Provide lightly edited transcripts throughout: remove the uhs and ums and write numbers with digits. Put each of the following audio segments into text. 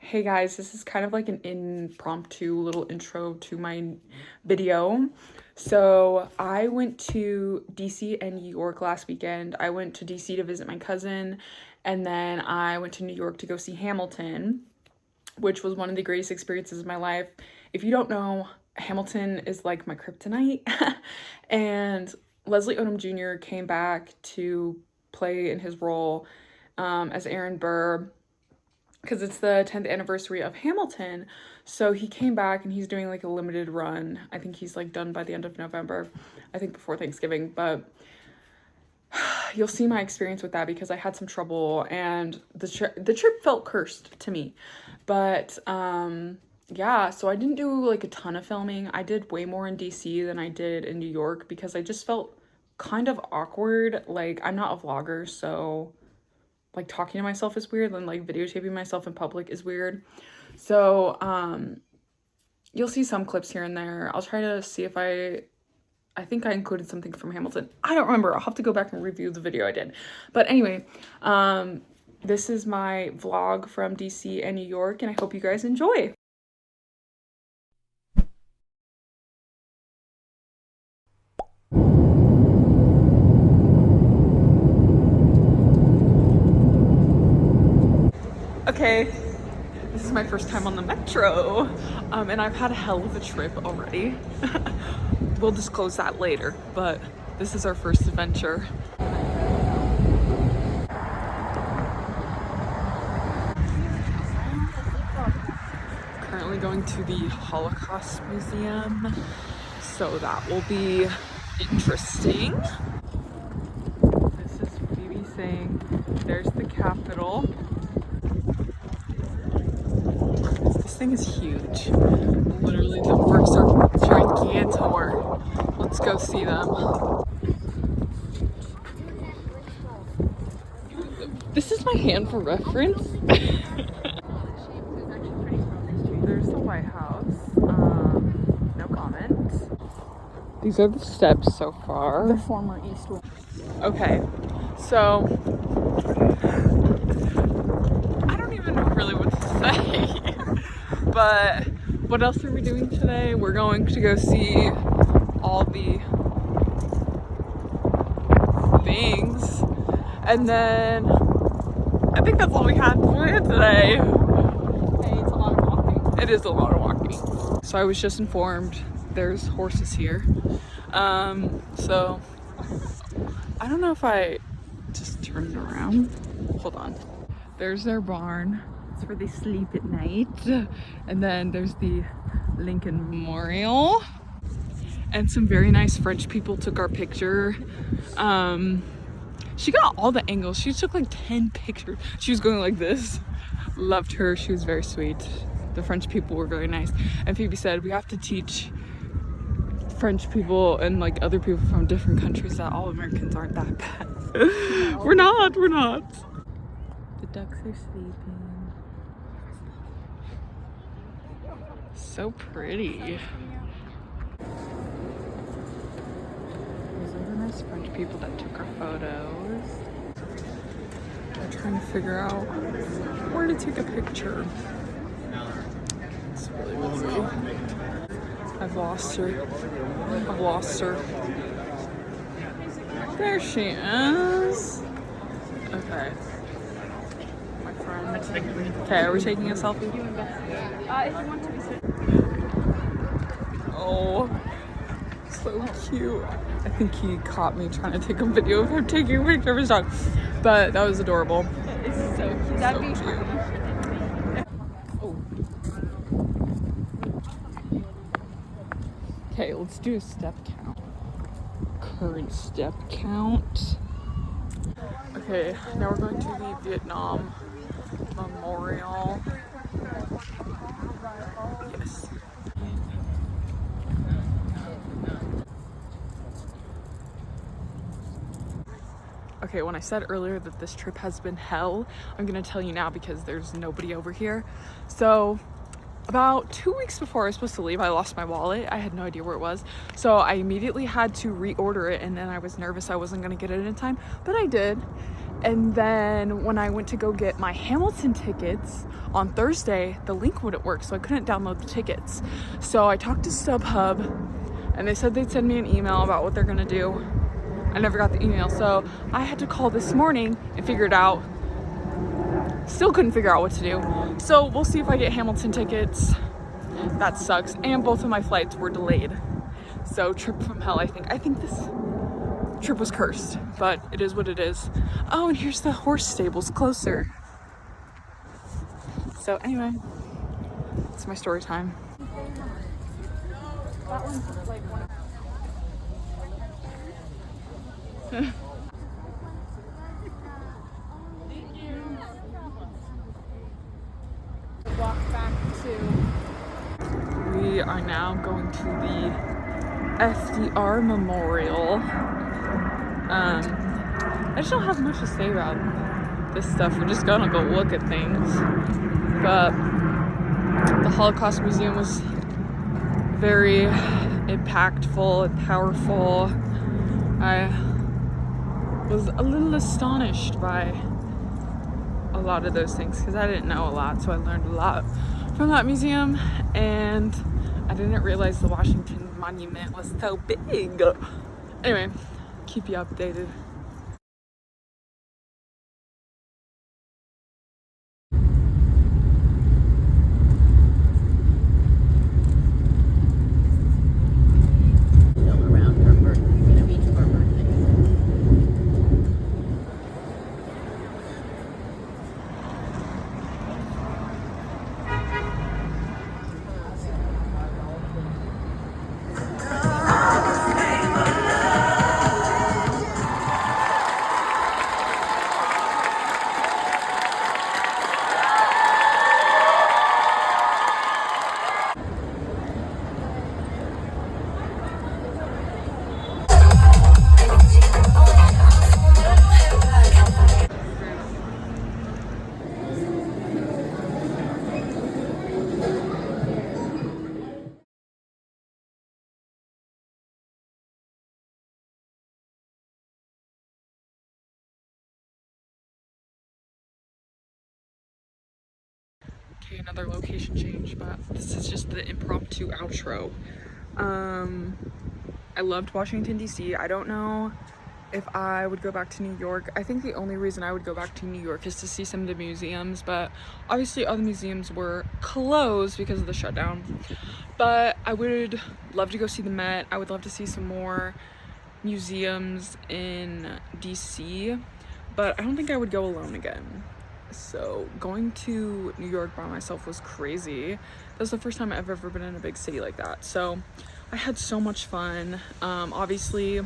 Hey guys, this is kind of like an impromptu little intro to my video. So I went to DC and New York last weekend. I went to DC to visit my cousin, and then I went to New York to go see Hamilton, which was one of the greatest experiences of my life. If you don't know, Hamilton is like my kryptonite. And Leslie Odom Jr. came back to play in his role as Aaron Burr, because it's the 10th anniversary of Hamilton. So he came back and he's doing like a limited run. I think he's like done by the end of November, I think before Thanksgiving. But you'll see my experience with that because I had some trouble and the trip felt cursed to me. But yeah, so I didn't do like a ton of filming. I did way more in DC than I did in New York because I just felt kind of awkward. Like, I'm not a vlogger, so like talking to myself is weird, and like videotaping myself in public is weird. So you'll see some clips here and there. I'll try to see if I think I included something from Hamilton. I don't remember. I'll have to go back and review the video I did. But anyway, this is my vlog from DC and New York, and I hope you guys enjoy. Okay, this is my first time on the metro, and I've had a hell of a trip already. We'll disclose that later, but this is our first adventure. Currently going to the Holocaust Museum, so that will be interesting. This is Phoebe saying, there's the Capitol. This thing is huge. Literally, the works are gigantor. Let's go see them. This is my hand for reference. There's the White House. No comment. These are the steps so far. The former East Wing. Okay, so I don't even know really what to say. But what else are we doing today? We're going to go see all the things, and then I think that's all we had planned today. Hey, it's a lot of walking. It is a lot of walking. So I was just informed there's horses here. So I don't know if I just turned around. Hold on. There's their barn. It's where they sleep at night. And then there's the Lincoln Memorial. And some very nice French people took our picture. She got all the angles. She took like 10 pictures. She was going like this. Loved her. She was very sweet. The French people were very nice. And Phoebe said we have to teach French people and like other people from different countries that all Americans aren't that bad. We're not. The ducks are sleeping. So pretty. These are the nice French people that took our photos. I'm trying to figure out where to take a picture. It's really busy. I've lost her. There she is. Okay. My friend. Okay, are we taking a selfie? If you want to be Oh, so cute. I think he caught me trying to take a video of him taking a picture of his dog. But that was adorable. It's so cute. That'd be cute. Oh. Okay, let's do a step count. Current step count. Okay, now we're going to the Vietnam Memorial. Yes. Okay, when I said earlier that this trip has been hell, I'm gonna tell you now because there's nobody over here. So about 2 weeks before I was supposed to leave, I lost my wallet. I had no idea where it was. So I immediately had to reorder it, and then I was nervous I wasn't gonna get it in time, but I did. And then when I went to go get my Hamilton tickets on Thursday, the link wouldn't work, so I couldn't download the tickets. So I talked to StubHub, and they said they'd send me an email about what they're gonna do. I never got the email, so I had to call this morning and figure it out. Still couldn't figure out what to do. So we'll see if I get Hamilton tickets. That sucks. And both of my flights were delayed. So trip from hell, I think. I think this trip was cursed, but it is what it is. Oh, and here's the horse stables closer. So anyway, it's my story time. That one's like one of walk back to. We are now going to the FDR Memorial. I just don't have much to say about this stuff. We're just gonna go look at things. But the Holocaust Museum was very impactful and powerful. I was a little astonished by a lot of those things because I didn't know a lot, so I learned a lot from that museum, and I didn't realize the Washington Monument was so big. Anyway, keep you updated. Okay, another location change, but this is just the impromptu outro. I loved Washington, D.C. I don't know if I would go back to New York. I think the only reason I would go back to New York is to see some of the museums, but obviously other museums were closed because of the shutdown. But I would love to go see the Met. I would love to see some more museums in DC, but I don't think I would go alone again. So going to New York by myself was crazy. That was the first time I've ever been in a big city like that. So I had so much fun. Obviously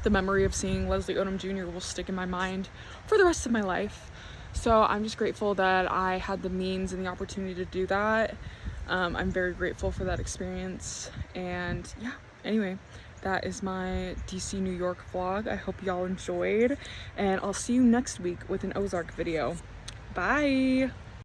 the memory of seeing Leslie Odom Jr. will stick in my mind for the rest of my life. So I'm just grateful that I had the means and the opportunity to do that. I'm very grateful for that experience. And yeah, anyway, that is my DC New York vlog. I hope y'all enjoyed, and I'll see you next week with an Ozark video. Bye!